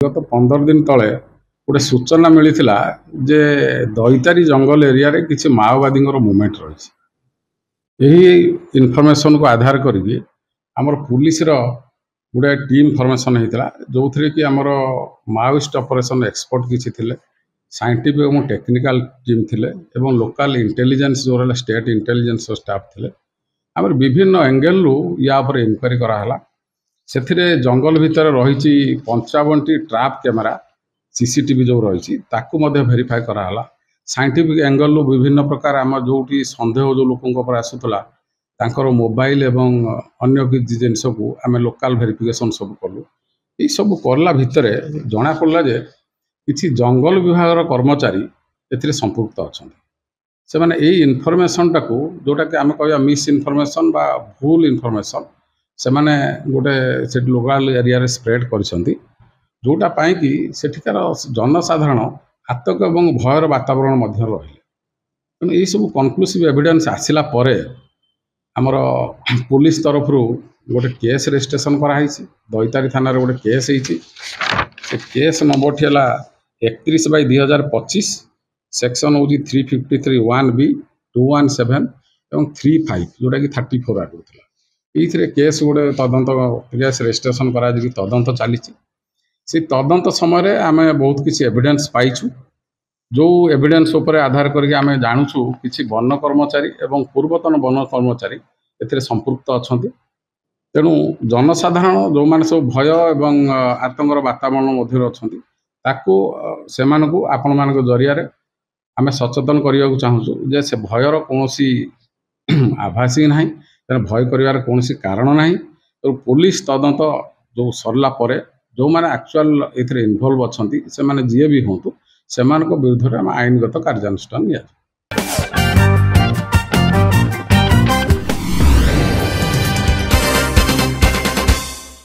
गत 15 दिन तले गोटे सूचना मिलता जे दईतारी जंगल एरिया रे किसी माओवादी मूवमेंट रही इनफॉरमेशन को आधार करके आमर पुलिस रो गोटे टीम फॉर्मेशन होता जो थी कि आमर माओइस्ट ऑपरेशन एक्सपर्ट किसी थिले साइंटिफिक और टेक्निकल टीम थिले एवं लोकल इंटेलिजेंस जो स्टेट इंटेलिजेंस स्टाफ थिले आमर विभिन्न एंगल रु या पर इंक्वारी कराला से जंगल भितर रही 55टी ट्रैप कैमेरा सीसीटीवी जो रही भेरीफाए कराला साइंटिफिक एंगल विभिन्न प्रकार आम जो सन्देह जो लोक आसूला तांकर मोबाइल एवं अन्य किसी जिनस को आम लोकल भेरिफिकेशन सब कलु ये सब करला भितर जना पड़ा जे किसी जंगल विभाग कर्मचारी ए संपुक्त अच्छा से मैंने यही इनफॉरमेशन टाको जोटा कि आम कह मिस इनफॉरमेशन बा भूल इनफॉरमेशन से मैंने गोटे से लोकल एरिया रे स्प्रेड कर जोटा पाई कि सेठिकार जनसाधारण आतंक और भयर वातावरण रही तेणु यही सब कनक्लूसिव एविडेंस आसला परे आमर पुलिस तरफ गोटे केस रजिस्ट्रेशन कराई दईतारी थाना गोटे केस से केस नंबर है 31/2025 सेक्शन हूँ 353(1)(b) 217 और 35 जोटा कि 34 आगु ये केस गोटे तदंत केस रजिस्ट्रेशन करा तदंत चली से तदंत समय आम बहुत किसी एविडेंस पाइछु जो एविडेंस उपर आधार करके आम जानूँ किसी वन कर्मचारी एवं पूर्वतन वन कर्मचारी ए संपुक्त अच्छा तेणु जनसाधारण जो मैंने सब भय एवं आतंकर वातावरण मध्य अच्छा से आपण मान जरिया आम सचेतन करने को चाहूँ जे से भयर कौन आभासी ना तेना भय कर कौन कारण ना तो पुलिस तदंत जो सरला परे जो मैंने एक्चुअल इनवॉल्व अच्छा से जी भी हूँ से विरुद्ध में आईनगत कार्यानुष्ठान लिया।